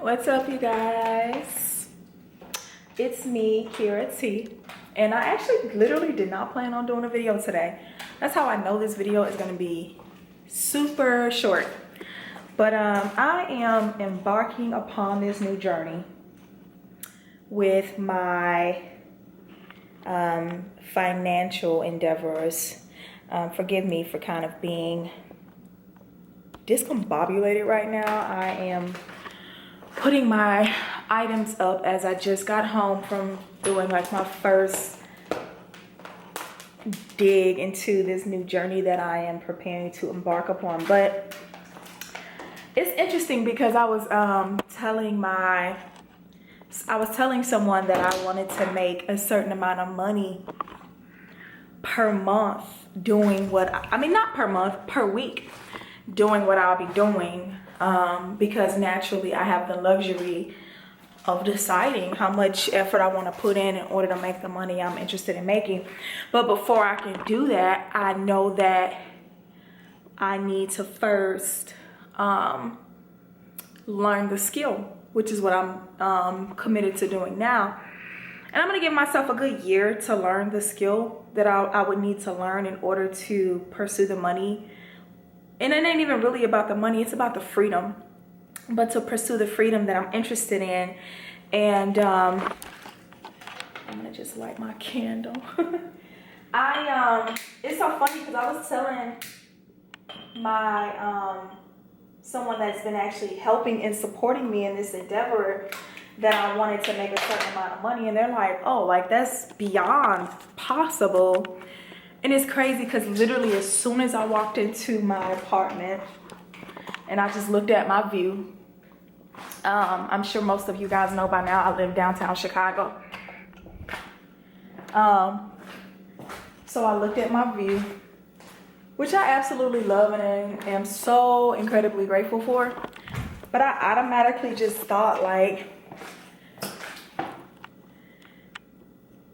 What's up, you guys? It's me, Kira T, and I actually literally did not plan on doing a video today. That's how I know this video is going to be super short. But I am embarking upon this new journey with my financial endeavors. Forgive me for kind of being discombobulated right now. I am putting my items up as I just got home from doing like my first dig into this new journey that I am preparing to embark upon. But it's interesting because I was telling someone that I wanted to make a certain amount of money per month doing not per month, per week, doing what I'll be doing. Because naturally I have the luxury of deciding how much effort I want to put in order to make the money I'm interested in making. But before I can do that, I know that I need to first learn the skill, which is what I'm committed to doing now. And I'm going to give myself a good year to learn the skill that I would need to learn in order to pursue the money. And it ain't even really about the money, it's about the freedom. But to pursue the freedom that I'm interested in. And I'm gonna just light my candle. It's so funny because I was telling my someone that's been actually helping and supporting me in this endeavor that I wanted to make a certain amount of money, and they're like, oh, like that's beyond possible. And it's crazy because literally as soon as I walked into my apartment and I just looked at my view, I'm sure most of you guys know by now I live downtown Chicago. So I looked at my view, which I absolutely love and am so incredibly grateful for. But I automatically just thought, like,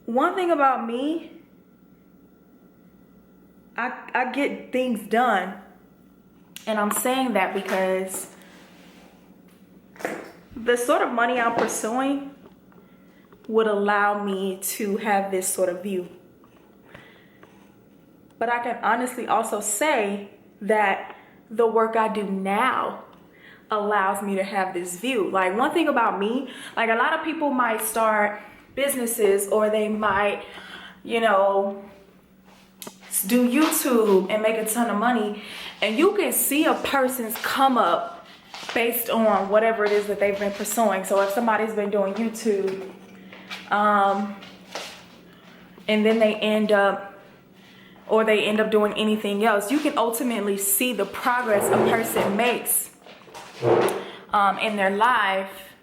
one thing about me, I get things done. And I'm saying that because the sort of money I'm pursuing would allow me to have this sort of view. But I can honestly also say that the work I do now allows me to have this view. Like, one thing about me, like, a lot of people might start businesses, or they might, do YouTube and make a ton of money, and you can see a person's come up based on whatever it is that they've been pursuing. So if somebody's been doing YouTube, and then they end up doing anything else, you can ultimately see the progress a person makes in their life.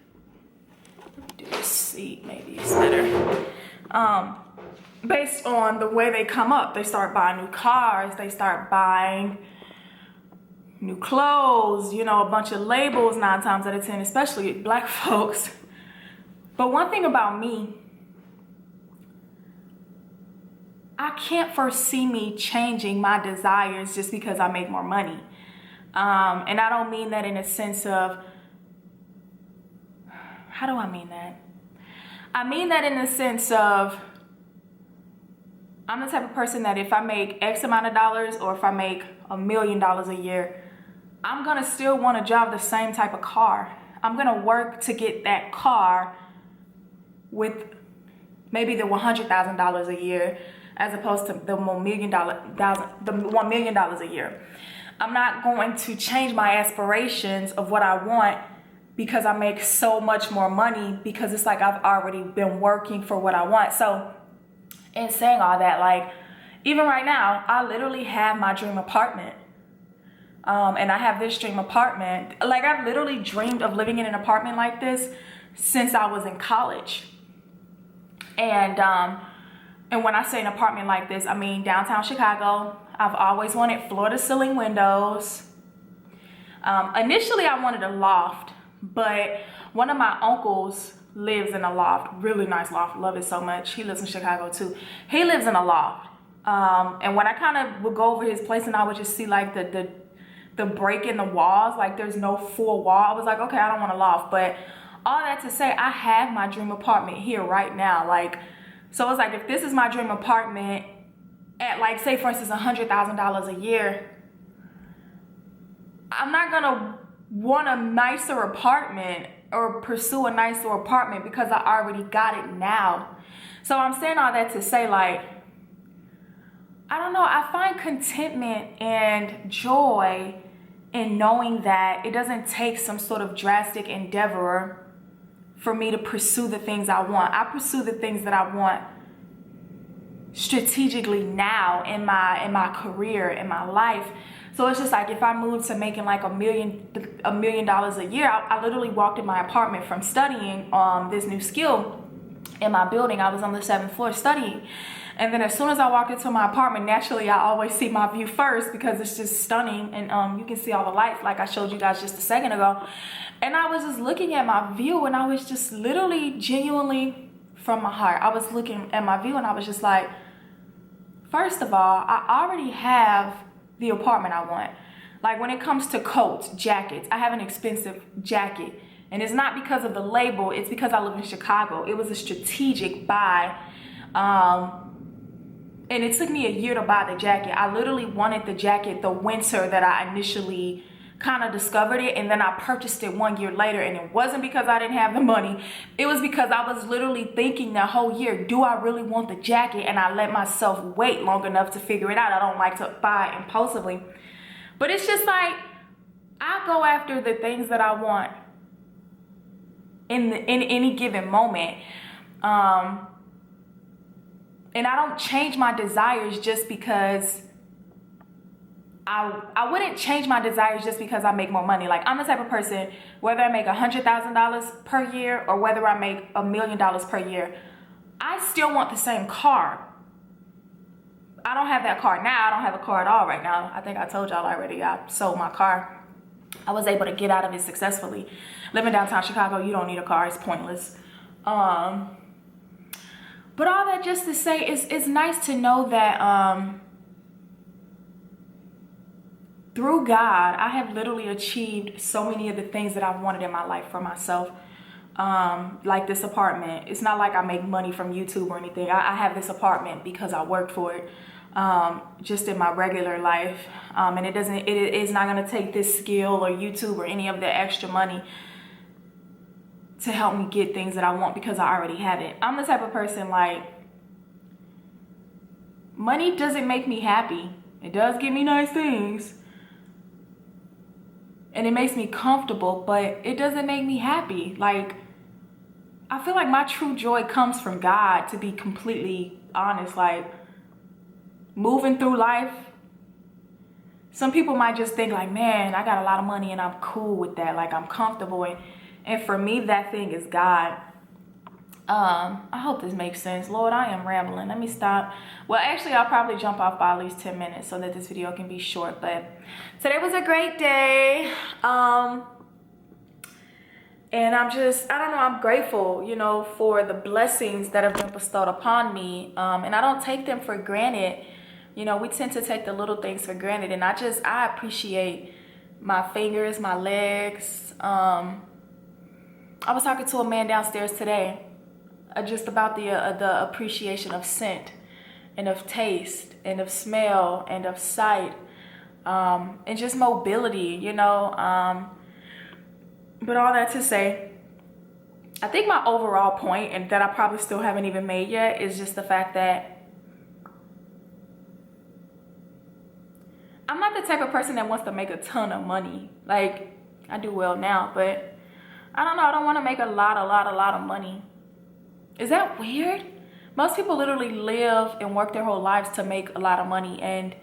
Do this seat, maybe it's better. Based on the way they come up. They start buying new cars, they start buying new clothes, a bunch of labels 9 times out of 10, especially black folks. But one thing about me, I can't foresee me changing my desires just because I make more money. And I don't mean that in a sense of, how do I mean that? I mean that in the sense of, I'm the type of person that if I make X amount of dollars, or if I make $1 million a year, I'm gonna still want to drive the same type of car. I'm gonna work to get that car with maybe the $100,000 a year, as opposed to the $1 million a year. I'm not going to change my aspirations of what I want because I make so much more money, because it's like I've already been working for what I want. So in saying all that, like, even right now, I literally have my dream apartment. And I have this dream apartment. Like, I've literally dreamed of living in an apartment like this since I was in college. And when I say an apartment like this, I mean downtown Chicago. I've always wanted floor-to-ceiling windows. Initially, I wanted a loft, but one of my uncles lives in a loft, really nice loft, love it so much. He lives in Chicago too. He lives in a loft. And when I kind of would go over his place, and I would just see like the the break in the walls, like there's no full wall. I was like, okay, I don't want a loft. But all that to say, I have my dream apartment here right now. Like, so it's like, if this is my dream apartment at, like, say for instance, $100,000 a year, I'm not gonna want a nicer apartment or pursue a nicer apartment because I already got it now. So I'm saying all that to say, like, I don't know, I find contentment and joy in knowing that it doesn't take some sort of drastic endeavor for me to pursue the things I want. I pursue the things that I want strategically now in my career, in my life. So it's just like, if I moved to making like $1 million a year, I literally walked in my apartment from studying this new skill in my building. I was on the 7th floor studying. And then as soon as I walk into my apartment, naturally, I always see my view first because it's just stunning. And you can see all the lights like I showed you guys just a second ago. And I was just looking at my view, and I was just literally, genuinely, from my heart, I was looking at my view and I was just like, first of all, I already have the apartment I want. Like, when it comes to coats, jackets, I have an expensive jacket. And it's not because of the label, it's because I live in Chicago. It was a strategic buy. And it took me a year to buy the jacket. I literally wanted the jacket the winter that I initially kind of discovered it, and then I purchased it 1 year later. And it wasn't because I didn't have the money. It was because I was literally thinking the whole year, do I really want the jacket? And I let myself wait long enough to figure it out. I don't like to buy impulsively. But it's just like, I go after the things that I want in any given moment. And I don't change my desires just because I wouldn't change my desires just because I make more money. Like, I'm the type of person, whether I make $100,000 per year or whether I make $1 million per year, I still want the same car. I don't have that car now. I don't have a car at all right now. I think I told y'all already, I sold my car. I was able to get out of it successfully. Living downtown Chicago, you don't need a car. It's pointless. But all that just to say, it's nice to know that through God, I have literally achieved so many of the things that I've wanted in my life for myself. Like this apartment. It's not like I make money from YouTube or anything. I have this apartment because I worked for it, just in my regular life. And it is not going to take this skill or YouTube or any of the extra money to help me get things that I want because I already have it. I'm the type of person, like, money doesn't make me happy. It does give me nice things. And it makes me comfortable, but it doesn't make me happy. Like, I feel like my true joy comes from God, to be completely honest. Like, moving through life, some people might just think like, man, I got a lot of money and I'm cool with that. Like, I'm comfortable. And for me, that thing is God. I hope this makes sense. Lord, I am rambling. Let me stop. Well, actually, I'll probably jump off by at least 10 minutes so that this video can be short. But today was a great day. And I don't know, I'm grateful, you know, for the blessings that have been bestowed upon me. And I don't take them for granted. You know, we tend to take the little things for granted. And I appreciate my fingers, my legs. I was talking to a man downstairs today just about the appreciation of scent and of taste and of smell and of sight, and just mobility, you know. But all that to say, I think my overall point, and that I probably still haven't even made yet, is just the fact that I'm not the type of person that wants to make a ton of money. Like, I do well now, but I don't know, I don't want to make a lot of money. Is that weird? Most people literally live and work their whole lives to make a lot of money, and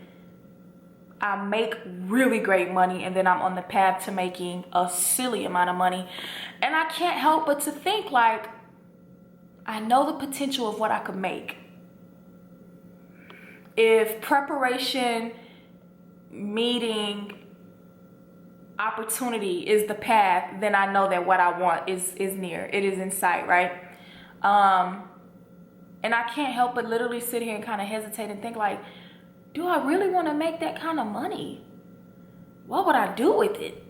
I make really great money, and then I'm on the path to making a silly amount of money. And I can't help but to think, like, I know the potential of what I could make. If preparation, meeting, opportunity is the path, then I know that what I want is near. It is in sight, right? And I can't help but literally sit here and kind of hesitate and think, like, do I really want to make that kind of money? what would I do with it?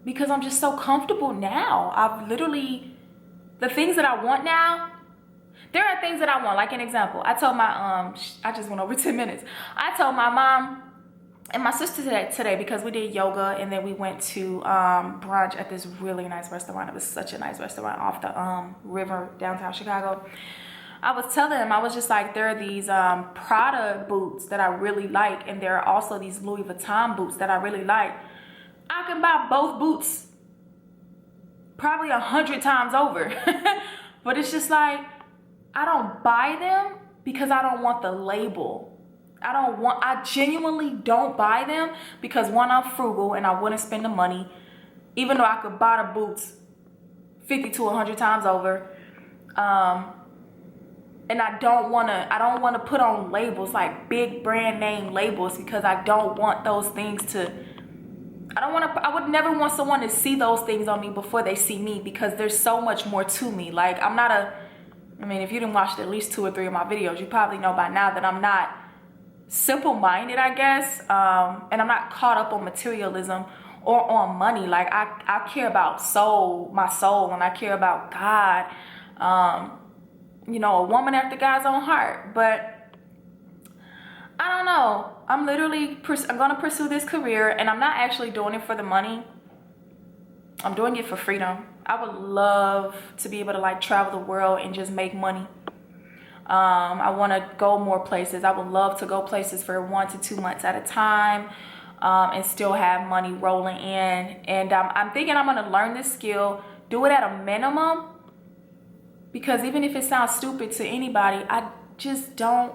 Because I'm just so comfortable now. I've literally, the things that I want now, there are things that I want. Like an example, I told my, I just went over 10 minutes. I told my mom and my sister today because we did yoga and then we went to brunch at this really nice restaurant. It was such a nice restaurant off the river, downtown Chicago. I was telling them, I was just like, there are these Prada boots that I really like, and there are also these Louis Vuitton boots that I really like. I can buy both boots probably 100 times over. But it's just like, I don't buy them because I don't want the label. I genuinely don't buy them because, one, I'm frugal and I wouldn't spend the money, even though I could buy the boots 50 to 100 times over. And I don't want to put on labels, like big brand name labels, because I don't want those things to, I would never want someone to see those things on me before they see me, because there's so much more to me. Like, if you didn't watch at least 2 or 3 of my videos, you probably know by now that I'm not simple-minded, I guess. And I'm not caught up on materialism or on money. Like, I care about my soul, and I care about God. A woman after God's own heart. But I don't know. I'm going to pursue this career, and I'm not actually doing it for the money. I'm doing it for freedom. I would love to be able to like travel the world and just make money. I want to go more places. I would love to go places for 1 to 2 months at a time, and still have money rolling in. And I'm thinking I'm going to learn this skill, do it at a minimum, because even if it sounds stupid to anybody, I just don't.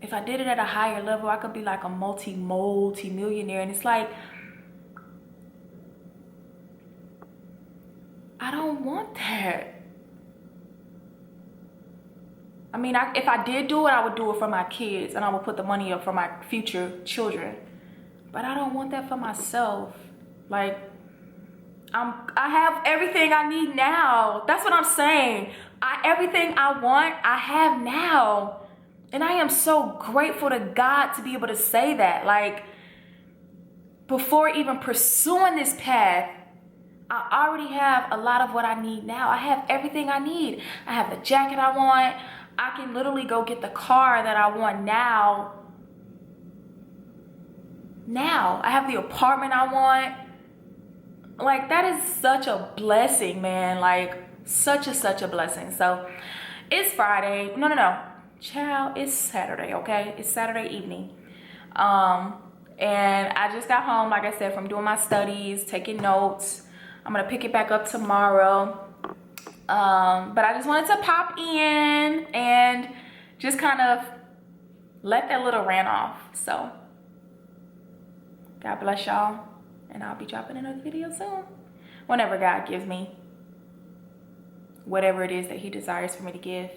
If I did it at a higher level, I could be like a multi-millionaire. And it's like, I don't want that. If I did do it, I would do it for my kids, and I would put the money up for my future children. But I don't want that for myself. Like, I have everything I need now. That's what I'm saying. Everything I want, I have now. And I am so grateful to God to be able to say that. Like, before even pursuing this path, I already have a lot of what I need now. I have everything I need. I have the jacket I want. I can literally go get the car that I want now. I have the apartment I want. Like, that is such a blessing, man. Like, such a blessing. So, it's Friday. No. Child, it's Saturday, okay? It's Saturday evening. And I just got home, like I said, from doing my studies, taking notes. I'm going to pick it back up tomorrow. But I just wanted to pop in and just kind of let that little rant off. So, God bless y'all. And I'll be dropping another video soon. Whenever God gives me whatever it is that he desires for me to give.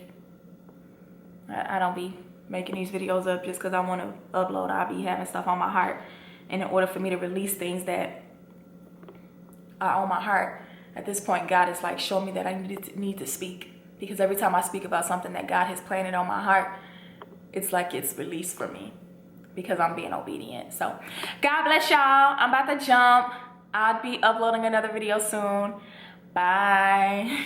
I don't be making these videos up just because I want to upload. I'll be having stuff on my heart. And in order for me to release things that are on my heart, at this point, God is like, show me that I need to speak. Because every time I speak about something that God has planted on my heart, it's like it's released for me. Because I'm being obedient. So, God bless y'all. I'm about to jump. I'll be uploading another video soon. Bye.